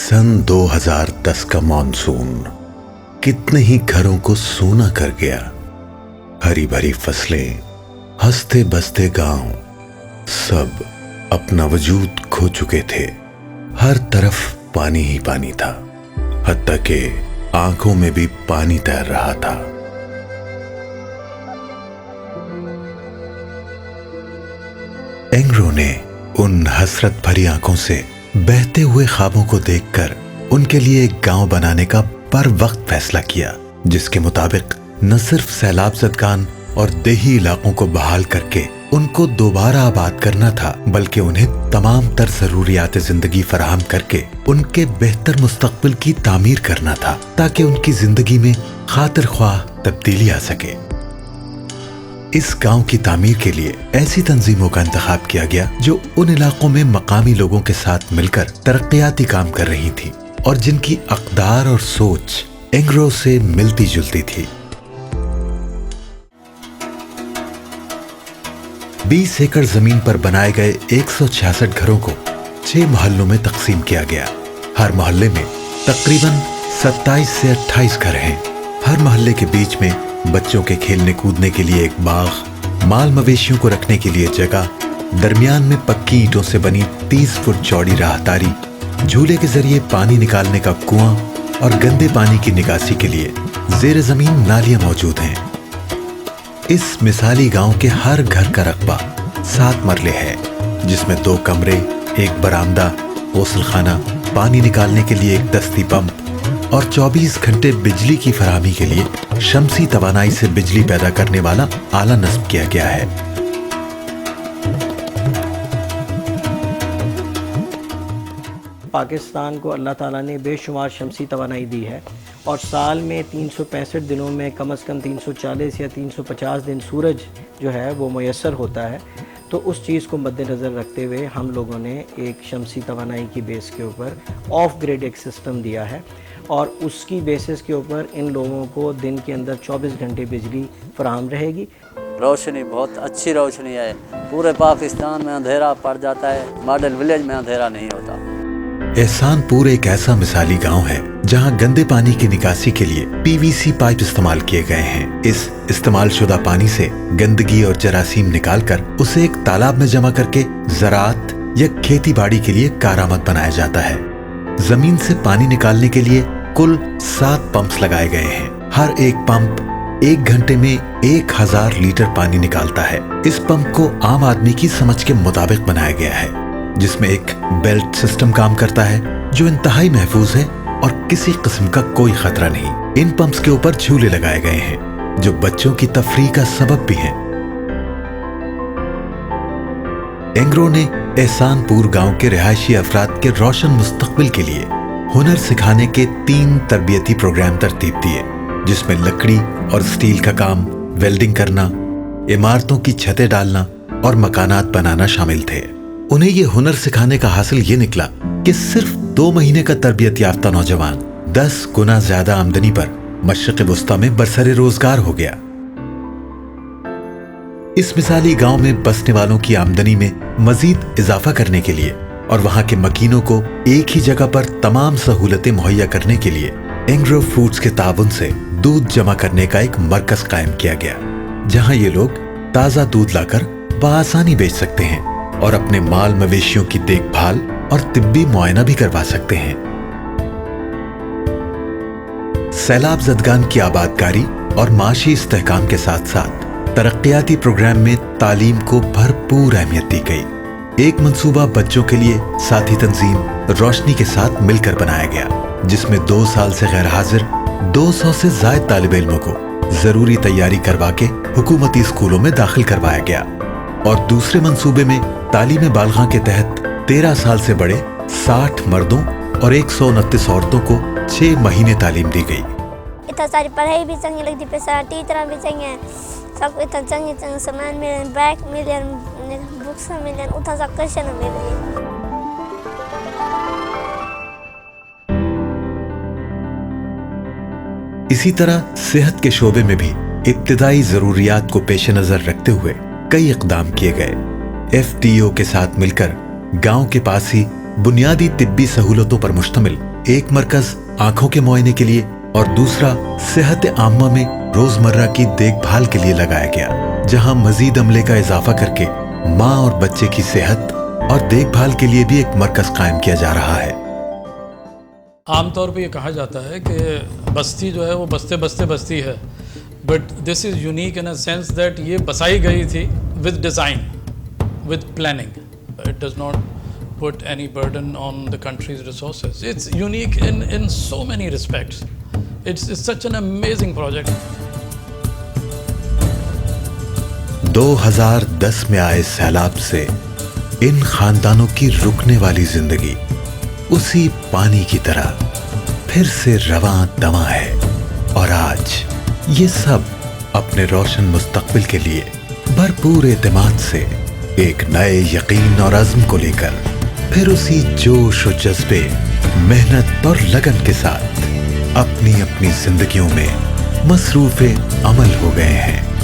सन 2010 का मॉनसून कितने ही घरों को सूना कर गया। हरी भरी फसलें, हंसते बसते गांव, सब अपना वजूद खो चुके थे। हर तरफ पानी ही पानी था, हत्ता के आंखों में भी पानी तैर रहा था। एंग्रो ने उन हसरत भरी आंखों से बहते हुए ख्वाबों को देखकर उनके लिए एक गांव बनाने का पर वक्त फैसला किया, जिसके मुताबिक न सिर्फ सैलाब ज़दगान और देही इलाकों को बहाल करके उनको दोबारा आबाद करना था, बल्कि उन्हें तमाम तर ज़रूरियात ज़िंदगी फराहम करके उनके बेहतर मुस्तक़बिल की तामीर करना था, ताकि उनकी जिंदगी में खातिर ख्वाह तब्दीली आ सके। इस गांव की तामीर के लिए ऐसी तंजीमों का इंतखाब किया गया जो उन इलाकों में मकामी लोगों के साथ मिलकर तरक्याती काम कर रही थी और जिनकी अक़दार और सोच एंग्रो से मिलती जुलती थी। 20 एकड़ जमीन पर बनाए गए 166 घरों को 6 मोहल्लों में तकसीम किया गया। हर मोहल्ले में तकरीबन 27 से 28 घर हैं। हर मोहल्ले के बीच में बच्चों के खेलने कूदने के लिए एक बाग, माल मवेशियों को रखने के लिए जगह, दरमियान में पक्की ईंटों से बनी 30 फुट चौड़ी राहदारी, झूले के जरिए पानी निकालने का कुआं और गंदे पानी की निकासी के लिए जेर जमीन नालियां मौजूद हैं। इस मिसाली गांव के हर घर का रकबा 7 मरले है, जिसमें 2 कमरे, एक बरामदा, गौसलखाना, पानी निकालने के लिए एक दस्ती पंप और 24 घंटे बिजली की फराहमी के लिए शमसी तवानाई से बिजली पैदा करने वाला आला नस्ब किया गया है। पाकिस्तान को अल्लाह ताला ने बेशुमार शमसी तवानाई दी है और साल में 365 दिनों में कम से कम 340 या 350 दिन सूरज जो है वो मुयस्सर होता है। तो उस चीज़ को मद्देनज़र रखते हुए हम लोगों ने एक शमसी तवानाई की बेस के ऊपर ऑफ ग्रिड एक सिस्टम दिया है और उसकी बेसिस के ऊपर इन लोगों को दिन के अंदर 24 घंटे बिजली फराहम रहेगी। रोशनी बहुत अच्छी रोशनी है। पूरे पाकिस्तान में अंधेरा पड़ जाता है, मॉडल विलेज में अंधेरा नहीं होता। एहसानपुर एक ऐसा मिसाली गांव है जहां गंदे पानी की निकासी के लिए पीवीसी पाइप इस्तेमाल किए गए हैं। इस इस्तेमाल शुदा पानी से गंदगी और जरासीम निकालकर उसे एक तालाब में जमा करके ज़राअत या खेती बाड़ी के लिए कारआमद बनाया जाता है। जमीन से पानी निकालने के लिए कुल 7 पंप्स लगाए गए हैं। हर एक पंप 1 घंटे में 1000 लीटर पानी निकालता है। इस पंप को आम आदमी की समझ के मुताबिक बनाया गया है, जिसमें एक बेल्ट सिस्टम काम करता है जो इंतहाई महफूज है और किसी किस्म का कोई खतरा नहीं। इन पंप्स के ऊपर झूले लगाए गए हैं जो बच्चों की तफरीह का सबब भी हैं। एंग्रो ने एहसानपुर गांव के रिहायशी अफराद के रोशन मुस्तकबिल के लिए हुनर सिखाने के 3 तरबियती प्रोग्राम तरतीब दिए, जिसमें लकड़ी और स्टील का काम, वेल्डिंग करना, इमारतों की छतें डालना और मकानात बनाना शामिल थे। उन्हें ये हुनर सिखाने का हासिल ये निकला कि सिर्फ 2 महीने का तरबियत याफ्ता नौजवान 10 गुना ज्यादा आमदनी पर मशरिक़ वुस्ता में बरसरे रोजगार हो गया। इस मिसाली गांव में बसने वालों की आमदनी में मजीद इजाफा करने के लिए और वहां के मकीनों को एक ही जगह पर तमाम सहूलतें मुहैया करने के लिए एंग्रो फूड्स के ताउन से दूध जमा करने का एक मरकज कायम किया गया, जहां ये लोग ताज़ा दूध लाकर बआसानी बेच सकते हैं और अपने माल मवेशियों की देखभाल और तिब्बी मुआयना भी करवा सकते हैं। सैलाब ज़दगान की आबादकारी और माशी इस्तेहकाम के साथ साथ तरक्याती प्रोग्राम में तालीम को भरपूर अहमियत दी गई। एक मंसूबा बच्चों के लिए साथी तंजीम रोशनी के साथ मिलकर बनाया गया, जिसमें 2 साल से गैर हाजिर 200 से ज़ायद तालिब इल्मों को जरूरी तैयारी करवा के हुकूमती स्कूलों में दाखिल करवाया गया और दूसरे मंसूबे में तालीम बालगा के तहत 13 साल से बड़े 60 मर्दों और 129 औरतों को 6 महीने तालीम दी गई। इतना सारी पढ़ाई भी चाहिए, लगती पैसा टीचर भी चाहिए, सब इतना चाहिए, सामान मिले, बैग मिले, बुक्स मिले, उतना सब क्वेश्चन मिले। इसी तरह सेहत के शोबे में भी इब्तिदाई जरूरियात को पेश नजर रखते हुए कई इक़दाम किए गए। FTO के साथ मिलकर गांव के पास ही बुनियादी तिब्बी सहूलतों पर मुश्तमिल एक मरकज आंखों के मुआयने के लिए और दूसरा सेहत आम्मा में रोजमर्रा की देखभाल के लिए लगाया गया, जहां मजीद अमले का इजाफा करके माँ और बच्चे की सेहत और देखभाल के लिए भी एक मरकज कायम किया जा रहा है। आमतौर पे ये कहा जाता है कि बस्ती जो है वो बस्ते बस्ते बस्ती है, but this is unique in a sense that ये बसाई गई थी with design, with planning. It does not put any burden on the country's resources. It's unique in so many respects. It's such an amazing project. 2010 में आए सैलाब से इन खानदानों की रुकने वाली जिंदगी उसी पानी की तरह फिर से रवां दवा है, और आज ये सब अपने रोशन मुस्तकबिल के लिए भरपूर एतमाद से एक नए यकीन और अज़्म को लेकर फिर उसी जोश और जज्बे, मेहनत और लगन के साथ अपनी अपनी जिंदगियों में मसरूफ़े अमल हो गए हैं।